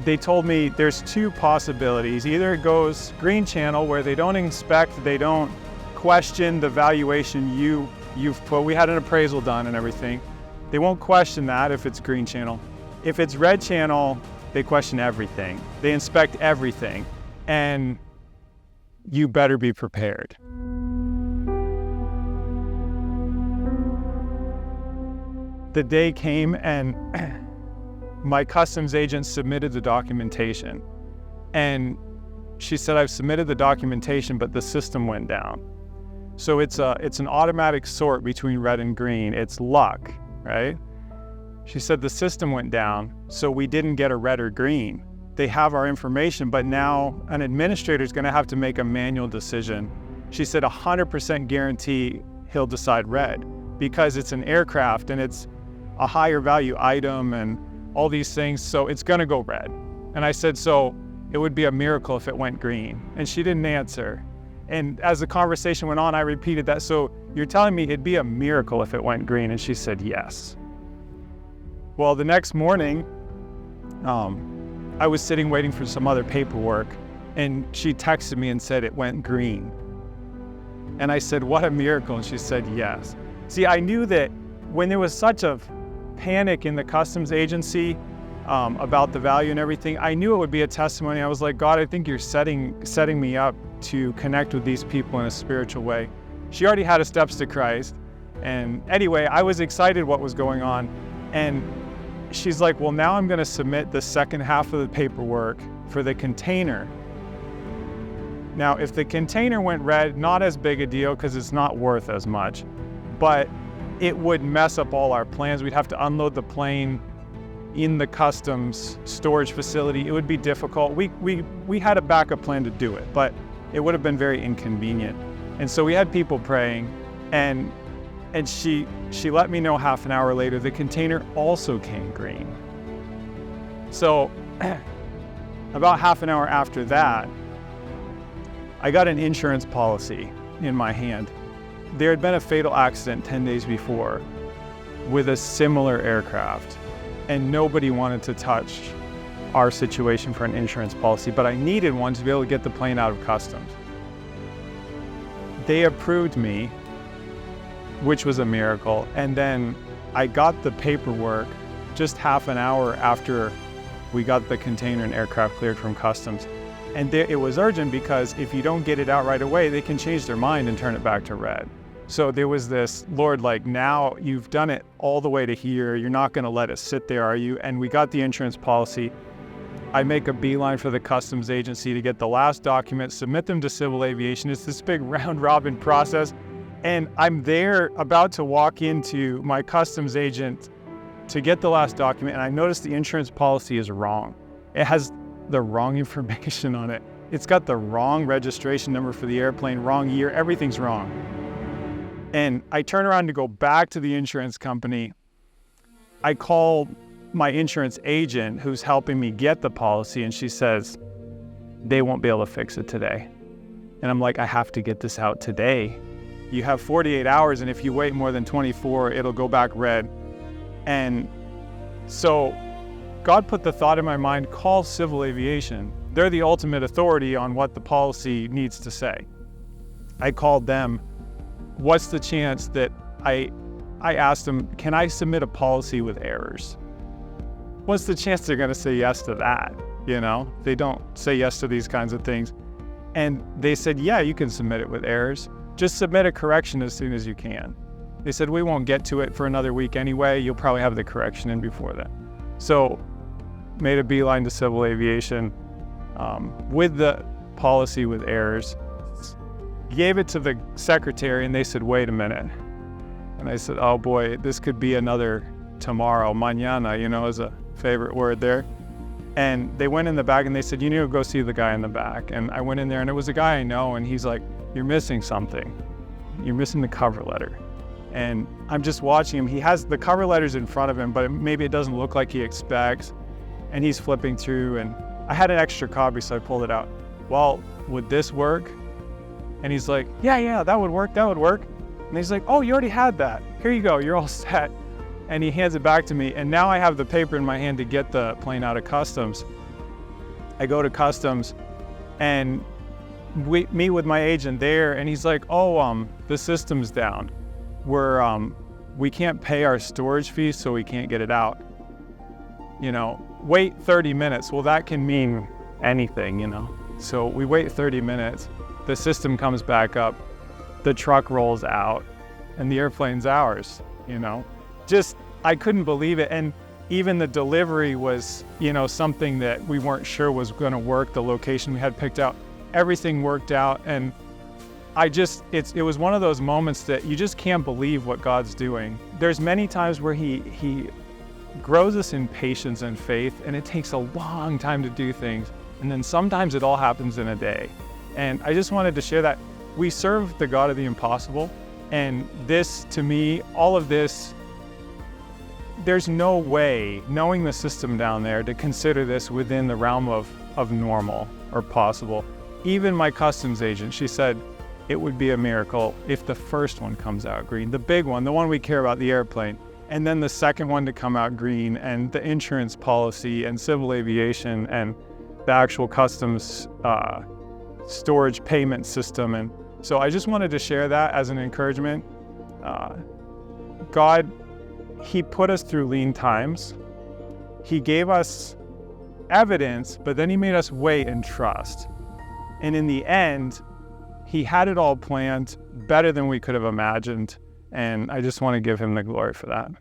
they told me there's two possibilities. Either it goes green channel, where they don't inspect, they don't question the valuation you've put. We had an appraisal done and everything. They won't question that if it's green channel. If it's red channel, they question everything. They inspect everything, and you better be prepared. The day came and my customs agent submitted the documentation, and she said, I've submitted the documentation, but the system went down. So it's an automatic sort between red and green. It's luck, right? She said the system went down, so we didn't get a red or green. They have our information, but now an administrator is going to have to make a manual decision. She said 100% guarantee he'll decide red, because it's an aircraft and it's a higher value item and all these things, so it's going to go red. And I said, so it would be a miracle if it went green. And she didn't answer. And as the conversation went on, I repeated that. So you're telling me it'd be a miracle if it went green? And she said, yes. Well, the next morning, I was sitting waiting for some other paperwork, and she texted me and said it went green. And I said, what a miracle. And she said, yes. See, I knew that when there was such a panic in the customs agency about the value and everything, I knew it would be a testimony. I was like, God, I think you're setting me up to connect with these people in a spiritual way. She already had a steps to Christ. And anyway, I was excited what was going on. And she's like, well, now I'm going to submit the second half of the paperwork for the container. Now, if the container went red, not as big a deal because it's not worth as much, but it would mess up all our plans. We'd have to unload the plane in the customs storage facility. It would be difficult. We had a backup plan to do it, but it would have been very inconvenient. And so we had people praying, and she let me know half an hour later the container also came green. So about half an hour after that, I got an insurance policy in my hand. There had been a fatal accident 10 days before with a similar aircraft, and nobody wanted to touch our situation for an insurance policy, but I needed one to be able to get the plane out of customs. They approved me, which was a miracle, and then I got the paperwork just half an hour after we got the container and aircraft cleared from customs. And it was urgent, because if you don't get it out right away, they can change their mind and turn it back to red. So there was this, Lord, like, now you've done it all the way to here. You're not going to let it sit there, are you? And we got the insurance policy. I make a beeline for the customs agency to get the last documents, submit them to civil aviation. It's this big round robin process. And I'm there about to walk into my customs agent to get the last document, and I noticed the insurance policy is wrong. It has the wrong information on it. It's got the wrong registration number for the airplane, wrong year, everything's wrong. And I turn around to go back to the insurance company. I call my insurance agent who's helping me get the policy, and she says, they won't be able to fix it today. And I'm like, I have to get this out today. You have 48 hours, and if you wait more than 24, it'll go back red. And so God put the thought in my mind, call civil aviation. They're the ultimate authority on what the policy needs to say. I called them. What's the chance that I asked them, can I submit a policy with errors? What's the chance they're going to say yes to that? You know, they don't say yes to these kinds of things. And they said, yeah, you can submit it with errors. Just submit a correction as soon as you can. They said, we won't get to it for another week anyway. You'll probably have the correction in before then. So made a beeline to civil aviation with the policy with errors. Gave it to the secretary, and they said, wait a minute. And I said, oh boy, this could be another tomorrow. Mañana, you know, is a favorite word there. And they went in the back and they said, you need to go see the guy in the back. And I went in there, and it was a guy I know, and he's like, you're missing something. You're missing the cover letter. And I'm just watching him. He has the cover letters in front of him, but maybe it doesn't look like he expects. And he's flipping through, and I had an extra copy, so I pulled it out. Well, would this work? And he's like, yeah, that would work. And he's like, oh, you already had that. Here you go, you're all set. And he hands it back to me, and now I have the paper in my hand to get the plane out of customs. I go to customs and we meet with my agent there, and he's like, oh, the system's down. We can't pay our storage fees, so we can't get it out. Wait 30 minutes. Well, that can mean anything, So we wait 30 minutes, the system comes back up, the truck rolls out, and the airplane's ours, Just, I couldn't believe it. And even the delivery was, something that we weren't sure was gonna work, the location we had picked out. Everything worked out, and it was one of those moments that you just can't believe what God's doing. There's many times where he grows us in patience and faith, and it takes a long time to do things. And then sometimes it all happens in a day. And I just wanted to share that we serve the God of the impossible. And this, to me, all of this, there's no way, knowing the system down there, to consider this within the realm of normal or possible. Even my customs agent, she said it would be a miracle if the first one comes out green, the big one, the one we care about, the airplane, and then the second one to come out green, and the insurance policy and civil aviation and the actual customs storage payment system. And so I just wanted to share that as an encouragement. God, He put us through lean times. He gave us evidence, but then He made us wait and trust. And in the end, He had it all planned better than we could have imagined. And I just want to give Him the glory for that.